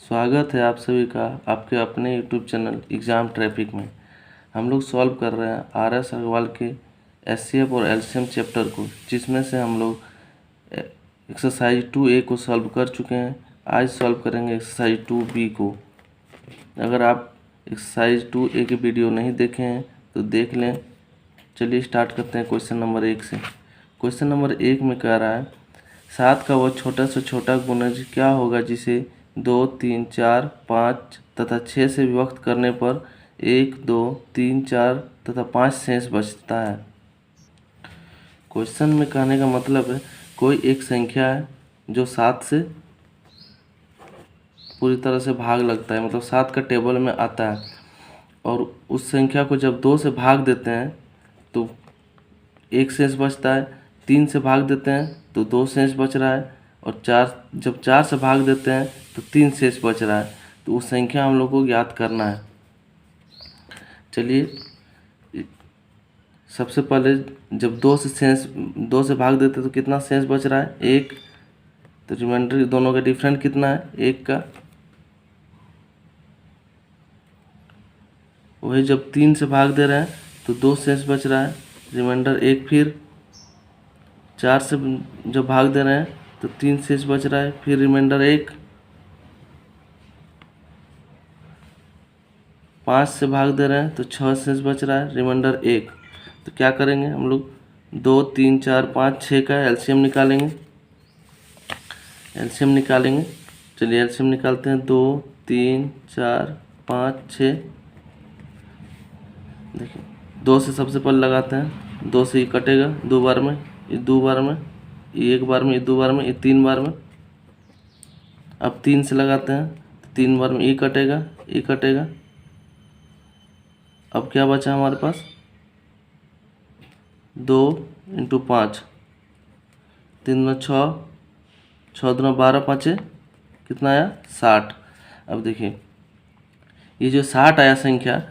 स्वागत है आप सभी का आपके अपने यूट्यूब चैनल एग्ज़ाम ट्रैफिक में। हम लोग सॉल्व कर रहे हैं आर.एस. अग्रवाल के एचसीएफ और एलसीएम चैप्टर को, जिसमें से हम लोग एक्सरसाइज 2A को सॉल्व कर चुके हैं। आज सॉल्व करेंगे एक्सरसाइज 2B को। अगर आप एक्सरसाइज 2A की वीडियो नहीं देखे हैं तो देख लें। चलिए स्टार्ट करते हैं क्वेश्चन नंबर 1 से। क्वेश्चन नंबर 1 में कह रहा है 7 का वह छोटा से छोटा गुणज क्या होगा जिसे 2, 3, 4, 5 तथा 6 से विभक्त करने पर 1, 2, 3, 4 तथा 5 शेष बचता है। क्वेश्चन में कहने का मतलब है कोई एक संख्या है जो 7 से पूरी तरह से भाग लगता है, मतलब 7 का टेबल में आता है, और उस संख्या को जब 2 से भाग देते हैं तो 1 शेष बचता है। 3 से भाग देते हैं तो 2 शेष बच रहा है, और जब 4 से भाग देते हैं तो 3 शेष बच रहा है। तो उस संख्या हम लोग को ज्ञात करना है। चलिए सबसे पहले जब 2 से भाग देते हैं तो कितना शेष बच रहा है? 1। तो रिमाइंडर दोनों का डिफरेंट कितना है? 1 का। वही जब 3 से भाग दे रहे हैं तो 2 शेष बच रहा है, रिमाइंडर 1। फिर 4 से जब भाग दे रहे हैं तो 3 शेष बच रहा है, फिर रिमाइंडर 1। 5 से भाग दे रहे हैं तो 6 शेष बच रहा है, रिमाइंडर 1। तो क्या करेंगे हम लोग? 2, 3, 4, 5, 6 का एलसीएम निकालेंगे। चलिए एलसीएम निकालते हैं। 2, 3, 4, 5, 6। देखिए 2 से सबसे पहले लगाते हैं। 2 से ये कटेगा 2 बार में, ये 2 बार में, ये 1 बार में, ये 2 बार में, ये 3 बार में। अब 3 से लगाते हैं तो 3 बार में ये कटेगा, ये कटेगा। अब क्या बचा हमारे पास? 2 × 5, 3 दूना 6, 6 दूना 12, 5 कितना आया? 60। अब देखिए ये जो 60 आया संख्या,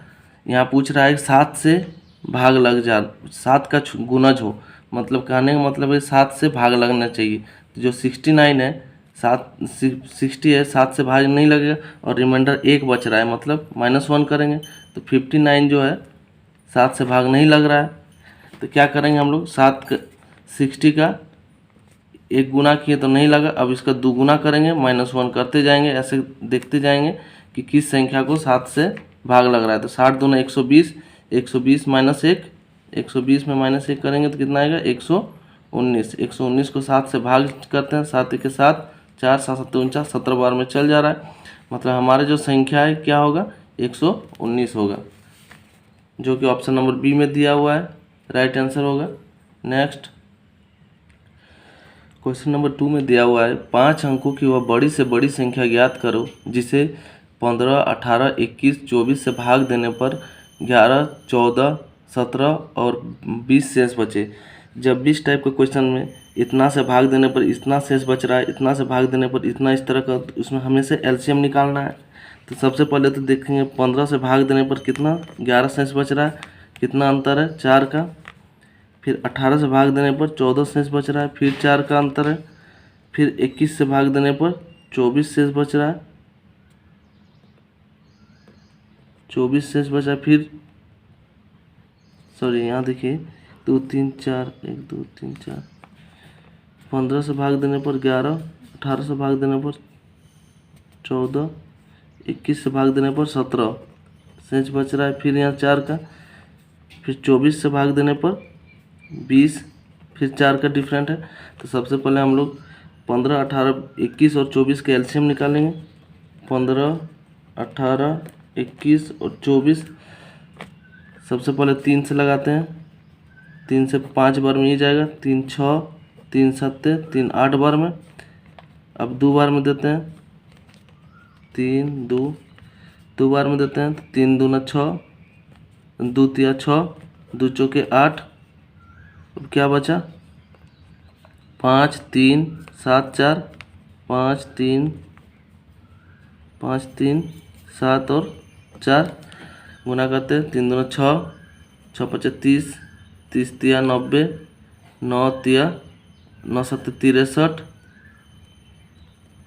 यहाँ पूछ रहा है 7 से भाग लग जा, 7 का गुणज हो, मतलब कहने का मतलब है 7 से भाग लगना चाहिए। तो जो 69 है, 60 है, 7 से भाग नहीं लगेगा, और रिमाइंडर 1 बच रहा है, मतलब -1 करेंगे तो 59 जो है 7 से भाग नहीं लग रहा है। तो क्या करेंगे हम लोग? 60 का 1 गुना किए तो नहीं लगा, अब इसका 2 गुना करेंगे, -1 करते जाएंगे, ऐसे देखते जाएंगे कि किस संख्या को 7 से भाग लग रहा है। तो 60 दूना 120, 120 - 1, 120 में -1 करेंगे तो कितना आएगा? 119। 119 को 7 से भाग करते हैं, 7 के 7, 4, 7, 7, 49, 17 बार में चल जा रहा है, मतलब हमारे जो संख्या है क्या होगा? 119 होगा, जो कि ऑप्शन नंबर बी में दिया हुआ है, राइट आंसर होगा। नेक्स्ट क्वेश्चन नंबर 2 में दिया हुआ है 5 अंकों की वह बड़ी से बड़ी संख्या ज्ञात करो जिसे 15, 18, 21, 24 से भाग देने पर 11, 14, 17 और 20 शेष बचे। जब भी इस टाइप के क्वेश्चन में इतना से भाग देने पर इतना शेष बच रहा है, इतना से भाग देने पर इतना, इस तरह का, उसमें हमें से एलसीएम निकालना है। तो सबसे पहले तो देखेंगे 15 से भाग देने पर कितना? 11 शेष बच रहा है, कितना अंतर है? 4 का। फिर 18 से भाग देने पर 14 शेष बच रहा है, फिर 4 का अंतर है। फिर 21 से भाग देने पर 24 शेष बच रहा है, 24 शेष बचा। फिर सॉरी यहाँ देखिए 2, 3, 4, 1, 2, 3, 4, 15 से भाग देने पर 11, 18 से भाग देने पर 14, 21 से भाग देने पर 17 शेष बच रहा है। फिर यहाँ 4 का, फिर 24 से भाग देने पर 20, फिर 4 का डिफरेंट है। तो सबसे पहले हम लोग 15, 18, 21 और 24 के एलसीएम निकालेंगे। 15, 18, 21 और 24। सबसे पहले 3 से लगाते हैं। 3 से 5 बार में ये जाएगा, 3, 6, 3, 7, 3, 8 बार में। अब 2 बार में देते हैं, 3, 2 बार में देते हैं। 3 दूना 6, 2 तिया 6, 2 चौके 8। अब क्या बचा? 5, 3, 7, 4, 5, 3, 7 और 4 गुना करते हैं। 3 दूना 6, 6 5 30, 30 तिया 90, 9 तिया 9 7 63,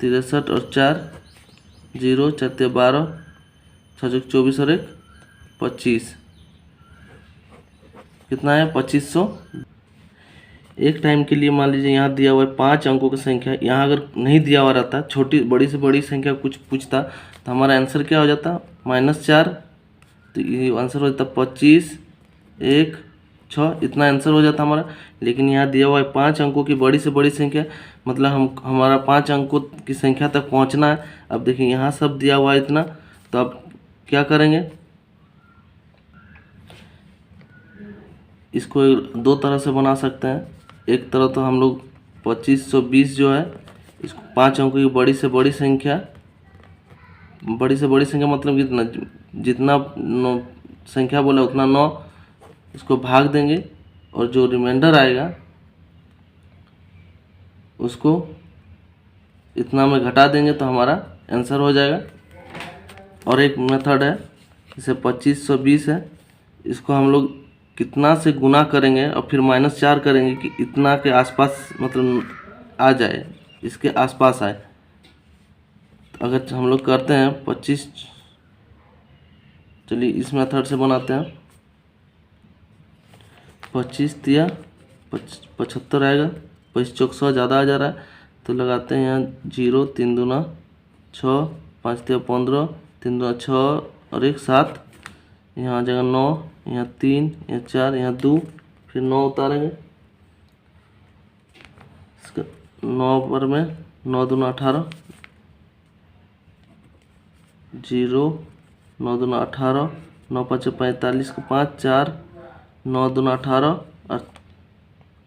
63 और 4 0 4 12 6 24 और 1 25, कितना है 2500। एक टाइम के लिए मान लीजिए यहाँ दिया हुआ है 5 अंकों की संख्या, यहाँ अगर नहीं दिया हुआ रहता, छोटी बड़ी से बड़ी संख्या कुछ पूछता, तो हमारा आंसर क्या हो जाता -4, तो ये आंसर हो जाता 25 1 6, इतना आंसर हो जाता हमारा। लेकिन यहाँ दिया हुआ है 5 अंकों की बड़ी से बड़ी संख्या, मतलब हमारा 5 अंकों की संख्या तक पहुँचना है। अब देखिए यहाँ सब दिया हुआ है इतना, तो अब क्या करेंगे, इसको दो तरह से बना सकते हैं। एक तरह तो हम लोग 2520 जो है, इसको 5 अंकों की बड़ी से बड़ी संख्या मतलब कितना, जितना संख्या बोला उतना 9, इसको भाग देंगे और जो रिमाइंडर आएगा उसको इतना में घटा देंगे तो हमारा आंसर हो जाएगा। और एक मेथड है, जैसे 2520 है, इसको हम लोग कितना से गुना करेंगे और फिर -4 करेंगे कि इतना के आसपास मतलब आ जाए, इसके आसपास आए। तो अगर हम लोग करते हैं 25, चलिए इस मेथड से बनाते हैं। 25 तिया 75 आएगा, 25 चौक 100 ज़्यादा आ जा रहा है, तो लगाते हैं यहाँ 0 3 दूना 6, 5 तिया 15, 3 दूना 6 और 1 7, यहाँ आ जाएगा 9, यहाँ 3, यहाँ 4, यहाँ 2, फिर 9 उतारेंगे, इसका 9 पर में 9 दूना 18, 0 9 दूना 18, 9 5 45 को 5 4, 9 दूना 18 और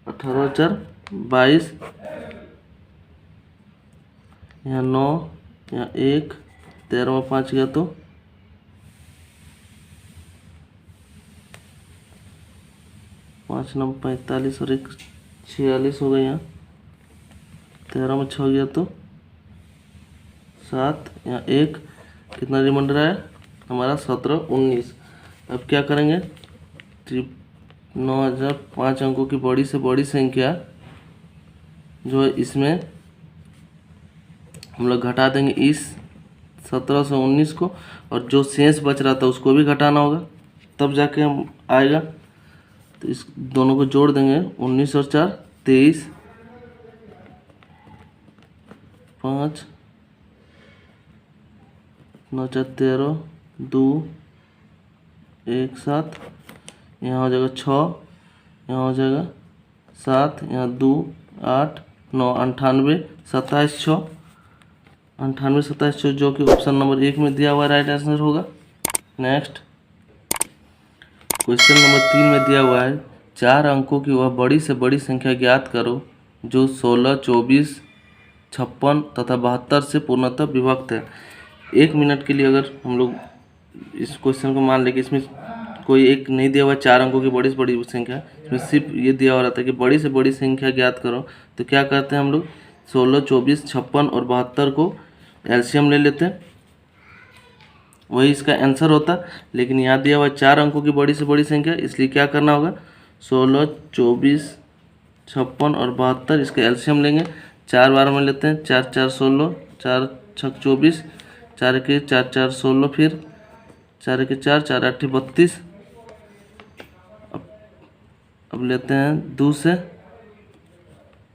18 4 22, यहाँ 9, यहाँ 1, 13 में 5 गया तो 5 9 45 और 1 46 हो गया, यहाँ 13 में 6 गया तो 7, यहाँ 1, कितना रिमाइंडर आया हमारा 17 19। अब क्या करेंगे, 9000 5 अंकों की बड़ी से बड़ी संख्या जो है, इसमें हम लोग घटा देंगे इस 17 से 19 को, और जो शेष बच रहा था उसको भी घटाना होगा, तब जाके हम आएगा। तो इस दोनों को जोड़ देंगे, 19 और 4 23, 5 9 4 13, 2 1 7, यहाँ हो जाएगा 6, यहाँ हो जाएगा 7, यहाँ 2 8 9 98 27 6, 98 27 6, जो कि ऑप्शन नंबर 1 में दिया हुआ राइट आंसर होगा। नेक्स्ट क्वेश्चन नंबर 3 में दिया हुआ है 4 अंकों की वह बड़ी से बड़ी संख्या ज्ञात करो जो 16 24 56 तथा 72 से पूर्णतः विभक्त है। 1 मिनट के लिए अगर हम लोग इस क्वेश्चन को मान लें कि इसमें कोई एक नहीं दिया हुआ 4 अंकों की बड़ी से बड़ी संख्या, इसमें सिर्फ ये दिया हुआ रहता है कि बड़ी से बड़ी संख्या ज्ञात करो, तो क्या करते हैं हम लोग 16 24 56 और 72 को एलसीएम ले लेते हैं, वही इसका आंसर होता। लेकिन यहाँ दिया हुआ 4 अंकों की बड़ी से बड़ी संख्या, इसलिए क्या करना होगा 16 24 56 और 72, इसका एलसीएम लेंगे, 4 बार में लेते हैं, 4 4 16, 4 6 24, 4 के 4 4 16, फिर 4 के 4 4 8 32। अब लेते हैं 2 से,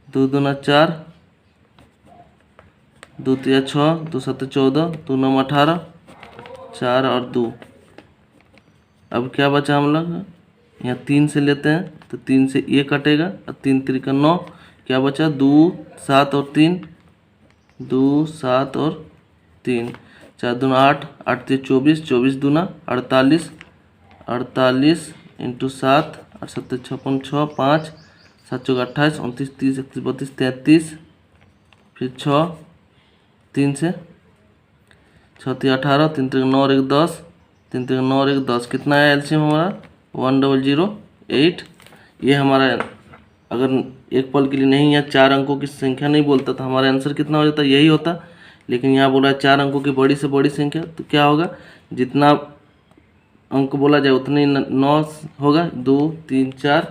2 दूना 4, 2 तिया 6, 2 7 14, 2 9 18, 4 और 2। अब क्या बचा हम लोग, यहाँ 3 से लेते हैं, तो 3 से ये कटेगा और 3 3 9, क्या बचा 2 7 और 3, 2 7 और 3, 4 दूना 8, 8 3 24, 24 दूना 48, 48 इंटू 7, 8 7 56 6, 5 7 चौक 28, 29 30 31 32 33, फिर 6 3 से 6 3 18, 3 3 9 और 1 10, 3 3 9 और 1 10, कितना है एलसीएम हमारा 1008। ये हमारा, अगर एक पल के लिए नहीं या 4 अंकों की संख्या नहीं बोलता तो हमारा आंसर कितना हो जाता, यही होता। लेकिन यहाँ बोला 4 अंकों की बड़ी से बड़ी संख्या, तो क्या होगा, जितना अंक बोला जाए उतने 9 होगा, 2 3 4।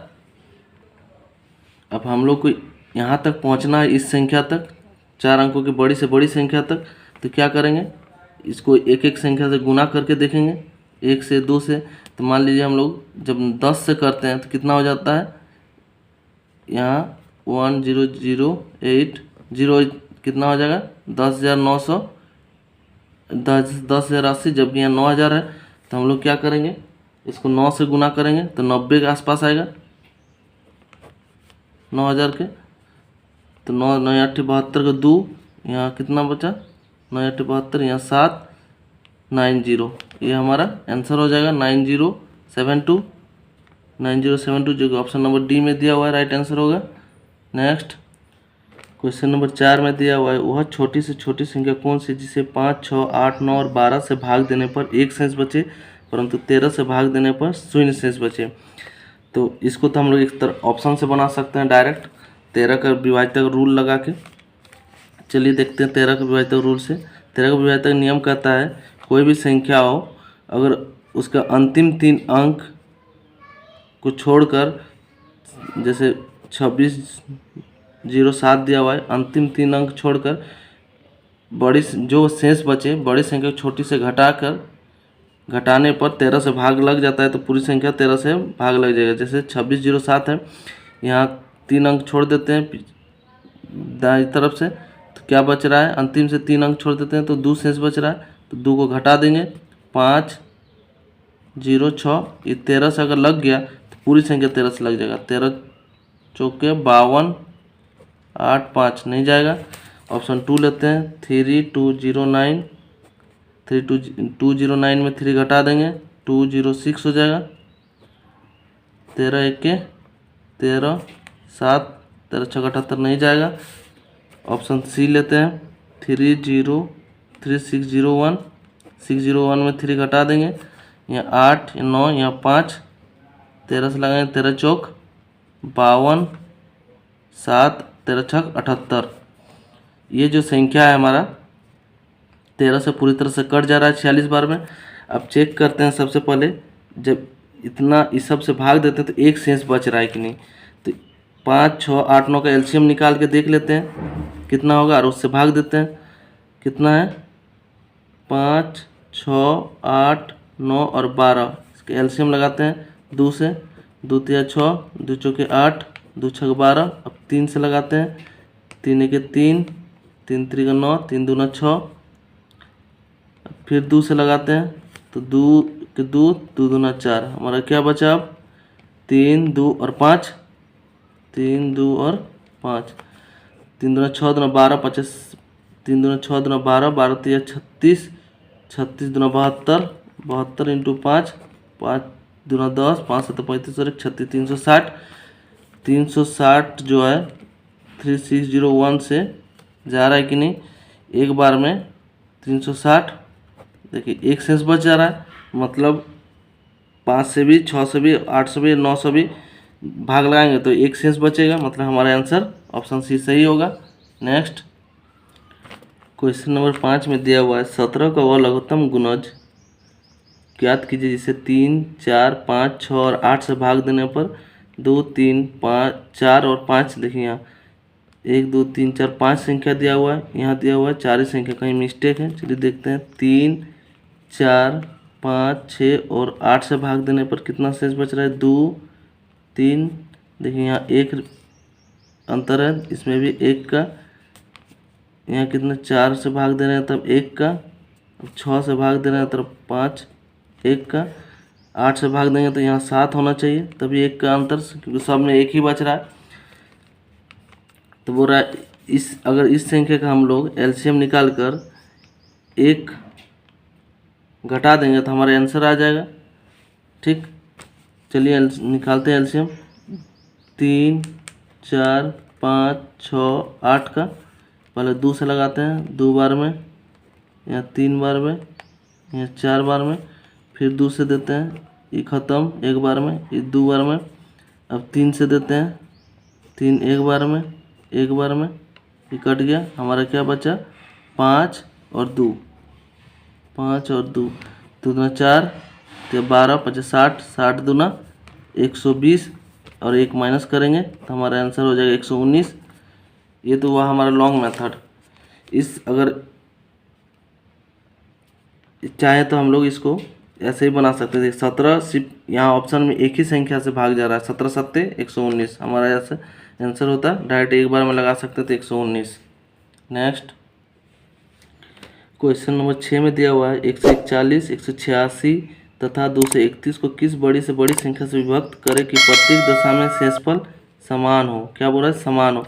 अब हम लोग को यहाँ तक पहुँचना है, इस संख्या तक, 4 अंकों की बड़ी से बड़ी संख्या तक, तो क्या करेंगे इसको एक एक संख्या से गुना करके देखेंगे, 1 से 2 से। तो मान लीजिए हम लोग जब 10 से करते हैं तो कितना हो जाता है, यहाँ 1008 जीरो कितना हो जाएगा 10,900 10,080, जबकि यहाँ 9,000 है। तो हम लोग क्या करेंगे, इसको 9 से गुना करेंगे तो 90 के आसपास आएगा 9,000 के। तो 9 9 8 72 का 2, यहाँ कितना बचा 9 8 72, यहाँ 790, ये हमारा आंसर हो जाएगा 9072 9072, जो कि ऑप्शन नंबर डी में दिया हुआ है, राइट आंसर होगा। नेक्स्ट क्वेश्चन नंबर 4 में दिया हुआ है, वह छोटी से छोटी संख्या कौन सी जिसे 5, 6, 8, 9 और 12 से भाग देने पर 1 शेष बचे, परंतु 13 से भाग देने पर 0 शेष बचे। तो इसको तो हम लोग एक तरह ऑप्शन से बना सकते हैं डायरेक्ट, 13 का विभाज्यता का रूल लगा के। चलिए देखते हैं 13 का विभाज्यता रूल से। 13 का विभाज्यता नियम कहता है, कोई भी संख्या हो, अगर उसका अंतिम 3 अंक को छोड़कर, जैसे 2607 दिया हुआ है, अंतिम 3 अंक छोड़कर बड़ी जो शेष बचे बड़ी संख्या छोटी से घटाने पर 13 से भाग लग जाता है, तो पूरी संख्या 13 से भाग लग जाएगा। जैसे 2607 है, यहाँ 3 अंक छोड़ देते हैं दाईं तरफ से, तो क्या बच रहा है, अंतिम से 3 अंक छोड़ देते हैं तो 2 शेष बच रहा है। तो 2 को घटा देंगे, 506, ये 13 से अगर लग गया तो पूरी संख्या 13 से लग जाएगा। 13 चौके 52, 8 5 नहीं जाएगा। ऑप्शन 2 लेते हैं, 3209, 3209 में 3 घटा देंगे, 206 हो जाएगा। 13 1 13 7, 13 6 78 नहीं जाएगा। ऑप्शन सी लेते हैं, 3601, 601 में 3 घटा देंगे, यहाँ 8 9, यहाँ 5, 13 से लगाएंगे, 13 चौक 52, 7 13 छक 78। ये जो संख्या है हमारा 13 से पूरी तरह से कट जा रहा है 46 बार में। अब चेक करते हैं, सबसे पहले जब इतना इस सब से भाग देते हैं तो 1 शेष बच रहा है कि नहीं। तो 5 6 8 9 का एलसीएम निकाल के देख लेते हैं कितना होगा, और उससे भाग देते हैं। कितना है, 5 6 8 9 और 12, इसके एलसीएम लगाते हैं 2 से, 2 3 6, 2 चौके 8, 2 6 12। अब 3 से लगाते हैं, 3 1 3, 3 3 9, 3 2 6। फिर 2 से लगाते हैं तो 2 के 2, 2 2 4, हमारा क्या बचा अब 3 2 और 5, 3 2 और 5, 3 2 6 2 12, 25, 3 2 6 2 12, 12 3 36, 36 2 72, 72 इंटू 5, 5 2 10, 5 7 35 और 36, 360। 360 जो है 3601 से जा रहा है कि नहीं, एक बार में 360, देखिए 1 शेष बच जा रहा है, मतलब 5 से भी, 6 से भी, 8 से भी, 9 से भी भाग लगाएंगे तो 1 शेष बचेगा, मतलब हमारा आंसर ऑप्शन सी सही होगा। नेक्स्ट क्वेश्चन नंबर 5 में दिया हुआ है, 17 का वह लघुत्तम गुणज ज्ञात कीजिए जिसे 3 4 5 6 और 8 से भाग देने पर 2 3 5 4 और 5, देखिए यहाँ 1 2 3 4 5 संख्या दिया हुआ है, यहाँ दिया हुआ है 4 ही संख्या, कहीं मिस्टेक है। चलिए देखते हैं, 3 4 5 6 और 8 से भाग देने पर कितना शेष बच रहा है, 2 3, देखिए यहाँ 1 अंतर है, इसमें भी 1 का, यहाँ कितना 4 से भाग दे रहे हैं तब 1 का, 6 से भाग दे रहे हैं तब 5 1 का, 8 से भाग देंगे तो यहाँ 7 होना चाहिए, तभी 1 का अंतर, क्योंकि सब में 1 ही बच रहा है। तो बोल रहा है अगर इस संख्या का हम लोग एलसीएम निकाल कर 1 घटा देंगे तो हमारा आंसर आ जाएगा। ठीक, चलिए निकालते हैं एलसीएम। 3 4 5 6 8 का पहले 2 से लगाते हैं, 2 बार में, यहाँ 3 बार में, यहाँ 4 बार में, फिर 2 से देते हैं, ये ख़त्म, 1 बार में, ये 2 बार में। अब 3 से देते हैं, 3 1 बार में, 1 बार में, ये कट गया, हमारा क्या बचा 5 और 2, 5 और 2, 2 दूना 4, तो 12 5 60, 60 दूना 120 और 1 माइनस करेंगे तो हमारा आंसर हो जाएगा 119। ये तो हुआ हमारा लॉन्ग मेथड। अगर चाहे तो हम लोग इसको ऐसे ही बना सकते थे। 17 सिर्फ यहाँ ऑप्शन में एक ही संख्या से भाग जा रहा है, 17 सत्ते 119, हमारा ऐसे आंसर होता है। डायरेक्ट एक बार में लगा सकते थे 119। नेक्स्ट क्वेश्चन नंबर 6 में दिया हुआ है 141, 186 तथा 231 को किस बड़ी से बड़ी संख्या से विभक्त करें कि प्रत्येक दशा में शेषफल समान हो। क्या बोल रहा है? समान हो।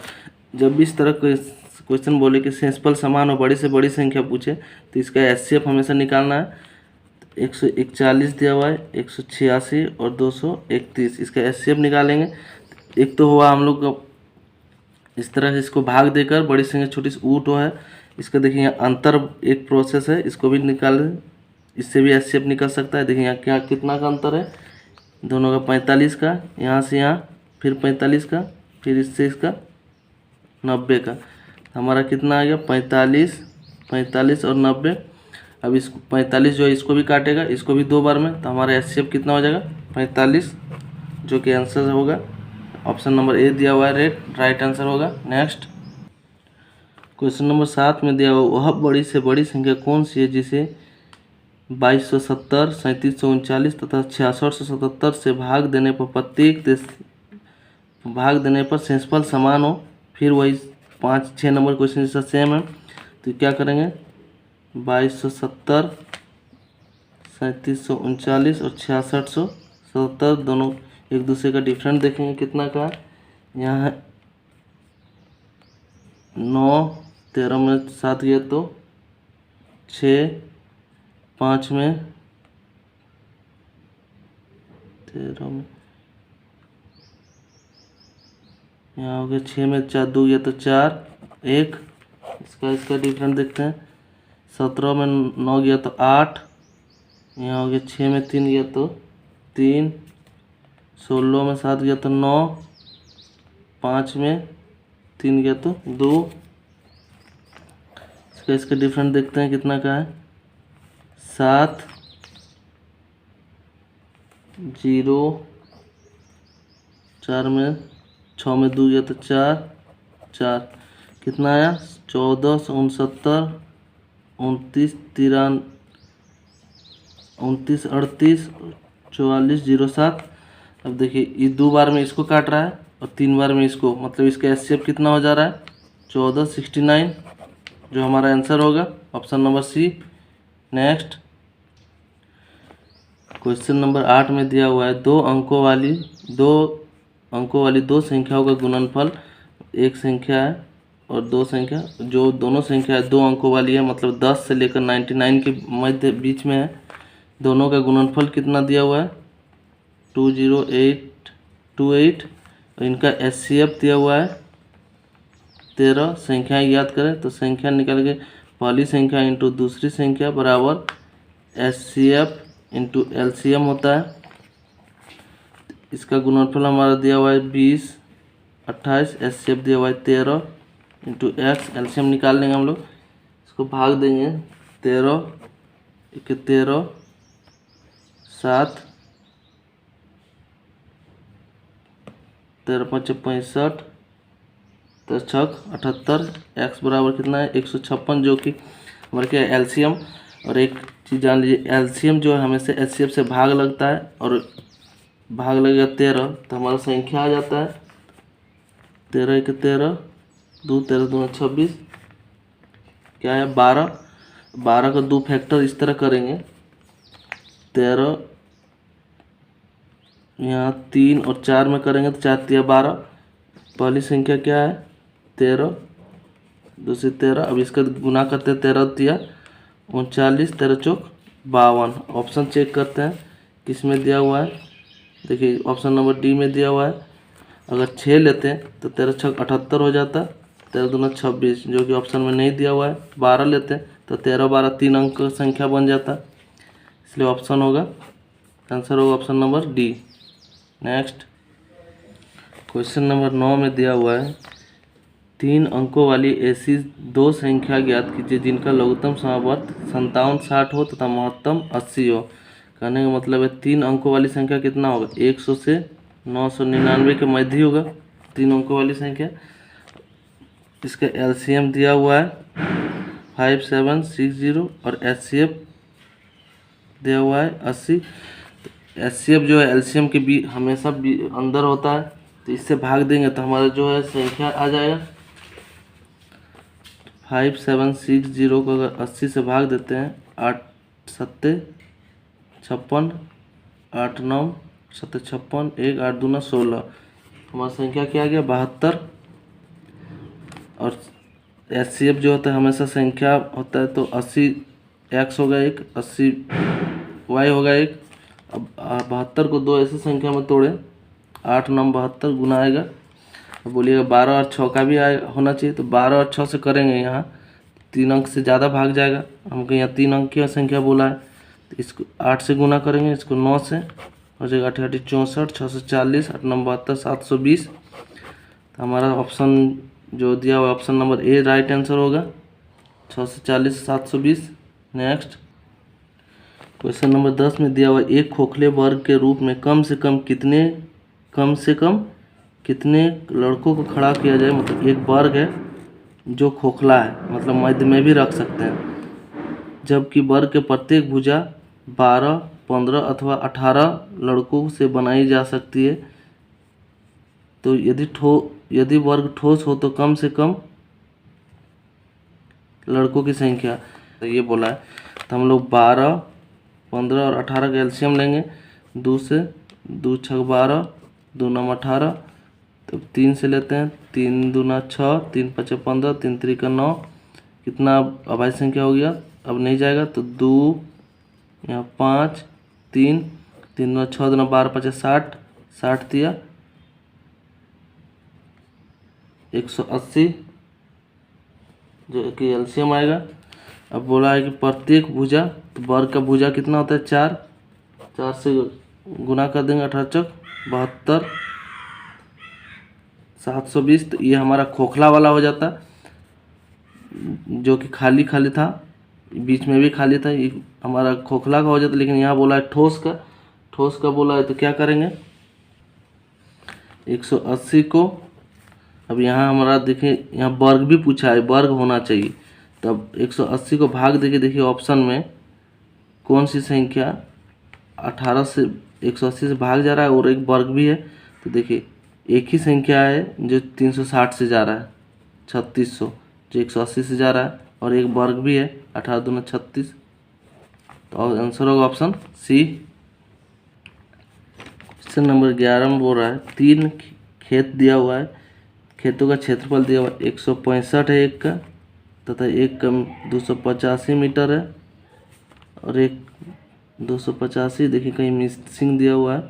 जब भी इस तरह क्वेश्चन बोले कि शेषफल समान हो, बड़ी से बड़ी संख्या पूछे, तो इसका एचसीएफ हमेशा निकालना है। 141 दिया हुआ है, 186 और 231, इसका एचसीएफ निकालेंगे। एक तो हुआ हम लोग इस तरह से इसको भाग देकर बड़ी संख्या छोटी से ऊट है। इसका देखिए यहाँ अंतर एक प्रोसेस है, इसको भी निकाल, इससे भी एचसीएफ निकल सकता है। देखिए यहाँ क्या कितना का अंतर है दोनों का, 45 का, यहाँ से यहाँ फिर 45 का, फिर इससे इसका 90 का, हमारा कितना आ गया 45, 45 और 90। अब इसको 45 जो है इसको भी काटेगा, इसको भी 2 बार में, तो हमारा एचसीएफ कितना हो जाएगा 45, जो कि आंसर होगा ऑप्शन नंबर ए दिया हुआ है, राइट आंसर होगा। नेक्स्ट क्वेश्चन नंबर 7 में दिया हुआ वह बड़ी से बड़ी संख्या कौन सी है जिसे 2270, 3739 तथा 6677 से भाग देने पर शेषफल समान हो। फिर वही 5-6 नंबर क्वेश्चन जैसा सेम है, तो क्या करेंगे 2270, 3739 और 6677 दोनों एक दूसरे का डिफरेंट देखेंगे कितना का है। यहाँ है 9, 13 में 7 गया तो 6, 5 में 13 में यहाँ हो गया 6 में 4 2 गया तो 4, 1, इसका डिफरेंट देखते हैं। 17 में 9 गया तो 8, यहाँ हो गया 6 में 3 गया तो 3, 16 में 7 गया तो 9, 5 में 3 गया तो 2, इसका डिफरेंट देखते हैं कितना का है। 7, 0, 4 में 6 में 2 गया तो 4, 4 कितना आया 14, 69, 29, 29, 38, 44, 07। अब देखिए ये 2 बार में इसको काट रहा है और 3 बार में इसको, मतलब इसका एचसीएफ कितना हो जा रहा है 14, 69, जो हमारा आंसर होगा option number C. Next question number 8 में दिया हुआ है दो अंकों वाली दो संख्याओं का गुणनफल, एक संख्या है और दो संख्या, जो दोनों संख्या 2 अंकों वाली है, मतलब 10 से लेकर 99 के मध्य बीच में है। दोनों का गुणनफल कितना दिया हुआ है 20828, और इनका एचसीएफ दिया हुआ है 13। संख्याएं याद करें तो संख्या निकल के पहली संख्या इंटू दूसरी संख्या बराबर एचसीएफ इंटू एलसीएम होता है। इसका गुणनफल हमारा दिया हुआ है 20, 28, एचसीएफ दिया हुआ है 13 इंटू एक्स, एलसीएम निकाल लेंगे हम लोग। इसको भाग देंगे 13, 13, 7, 13 5 65, 6 78, एक्स बराबर कितना है 156, जो कि हमारे क्या एलसीएम। और एक चीज़ जान लीजिए, एलसीएम जो है हमेशा एचसीएफ से भाग लगता है, और भाग लगेगा 13 तो हमारा संख्या आ जाता है 13 1 13, 2 13 2 26, क्या है 12। 12 का 2 फैक्टर इस तरह करेंगे 13, यहाँ 3 और 4 में करेंगे तो 4 3 12। पहली संख्या क्या है 13, दूसरी 13, अब इसका गुना करते हैं 13 3 39, 13 चौक 52। ऑप्शन चेक करते हैं किस में दिया हुआ है, देखिए ऑप्शन नंबर डी में दिया हुआ है। अगर 6 लेते हैं तो 13 6 78 हो जाता, 13 दूना 26, जो कि ऑप्शन में नहीं दिया हुआ है। 12 लेते हैं तो 13 12 3 अंक का संख्या बन जाता, इसलिए ऑप्शन होगा, आंसर होगा option number D. Next question number 9 में दिया हुआ है 3 अंकों वाली ऐसी 2 संख्या ज्ञात कीजिए जिनका लघुत्तम समावर्त 57 60 हो तथा महत्तम 80 हो। कहने का मतलब है 3 अंकों वाली संख्या कितना होगा 100 से 999 के मध्य ही होगा 3 अंकों वाली संख्या। इसका एलसीएम दिया हुआ है 5760 और एचसीएफ दिया हुआ है 80। HCF जो है एलसीएम के हमेशा अंदर होता है, तो इससे भाग देंगे तो हमारा जो है संख्या आ जाएगा 5760 को अगर 80 से भाग देते हैं, 8 सत्ते 56, 8 9 सत्ते 56, 1 8 दूना 16, हमारा संख्या क्या आ गया 72। और HCF जो होता है हमेशा संख्या होता है, तो 80 x होगा एक, 80 y होगा एक। अब 72 को दो ऐसी संख्या में तोड़े, 8 9 72 गुना आएगा। अब बोलिएगा 12 और 6 का भी होना चाहिए, तो 12 और 6 से करेंगे, यहाँ 3 अंक से ज़्यादा भाग जाएगा, हमको यहाँ 3 अंक की संख्या बोला है, तो इसको 8 से गुना करेंगे, इसको 9 से हो जाएगा 8 8 64, 6 से 40, 8 9 72, 720। तो हमारा ऑप्शन जो दिया हुआ option number A right answer होगा, 6 से 40 720। नेक्स्ट क्वेश्चन नंबर 10 में दिया हुआ एक खोखले वर्ग के रूप में कम से कम कितने लड़कों को खड़ा किया जाए। मतलब एक वर्ग है जो खोखला है, मतलब मध्य में भी रख सकते हैं, जबकि वर्ग के प्रत्येक भुजा 12 15 अथवा 18 लड़कों से बनाई जा सकती है। तो यदि वर्ग ठोस हो तो कम से कम लड़कों की संख्या, तो ये बोला है। तो हम लोग 12 15 और 18 का एलसीएम लेंगे, 2 से 2 6 12, 2 9 18, तो 3 से लेते हैं, 3 दूना 6, 3 5 15, 3 3 9, कितना अभाज्य संख्या हो गया, अब नहीं जाएगा, तो 2 यहाँ 5 3 3 9 6 दूना 12 5 60, 60 दिया 180 जो कि एलसीएम आएगा। अब बोला है कि प्रत्येक भुजा, तो वर्ग का भुजा कितना होता है 4, 4 से गुना कर देंगे, 18 चौक 72, 720। तो ये हमारा खोखला वाला हो जाता, जो कि खाली खाली था, बीच में भी खाली था, ये हमारा खोखला का हो जाता। लेकिन यहाँ बोला है ठोस का बोला है, तो क्या करेंगे 180 को, अब यहाँ हमारा देखिए यहाँ वर्ग भी पूछा है, वर्ग होना चाहिए, तब 180 को भाग देके देखिए ऑप्शन में कौन सी संख्या 18 से 180 से भाग जा रहा है और एक वर्ग भी है। तो देखिए एक ही संख्या है जो 360 से जा रहा है, 3600 जो 180 से जा रहा है, और एक वर्ग भी है 18 दूना 36। तो आंसर होगा ऑप्शन सी। क्वेश्चन नंबर 11 में बोल रहा है 3 खेत दिया हुआ है, खेतों का क्षेत्रफल दिया हुआ 165 है एक का, तथा एक का 285 मीटर है, और एक 285 देखिए कहीं मिसिंग दिया हुआ है,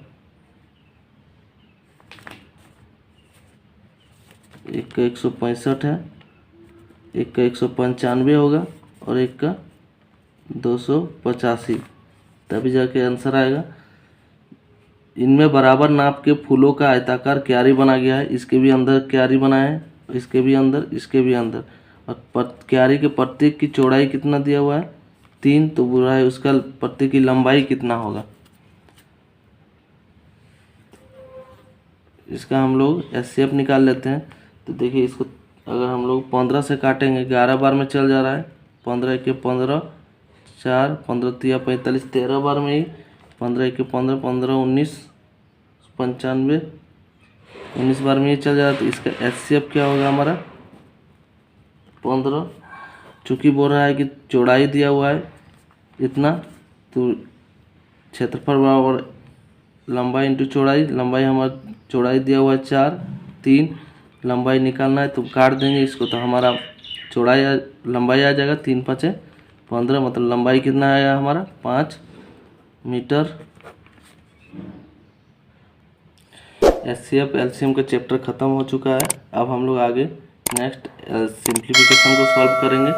एक का 165 है, एक का 195 होगा, और एक का 285, तभी जाके आंसर आएगा। इनमें बराबर नाप के फूलों का आयताकार क्यारी बना गया है, इसके भी अंदर क्यारी बनाए हैं, इसके भी अंदर, इसके भी अंदर, और क्यारी के प्रत्येक की चौड़ाई कितना दिया हुआ है 3, तो बोला है उसका प्रत्येक की लंबाई कितना होगा। इसका हम लोग HCF निकाल लेते हैं। तो देखिए इसको अगर हम लोग 15 से काटेंगे, 11 बार में चल जा रहा है, 15 के 15, 4 15 3 45, 13 बार में ही, 15 के 15 15 19 95, 19 बार में ये चल जा रहा है। तो इसका HCF क्या होगा हमारा 15। चूँकि बोल रहा है कि चौड़ाई दिया हुआ है इतना, तो क्षेत्रफल बराबर लंबाई इंटू चौड़ाई, लंबाई हमारा चौड़ाई दिया हुआ है 4, 3, लंबाई निकालना है तो काट देंगे इसको, तो हमारा चौड़ाई लंबाई आ जाएगा 3 5 15, मतलब लंबाई कितना आएगा हमारा 5 मीटर। HCF एलसीएम का चैप्टर ख़त्म हो चुका है। अब हम लोग आगे नेक्स्ट सिंप्लीफिकेशन को सॉल्व करेंगे।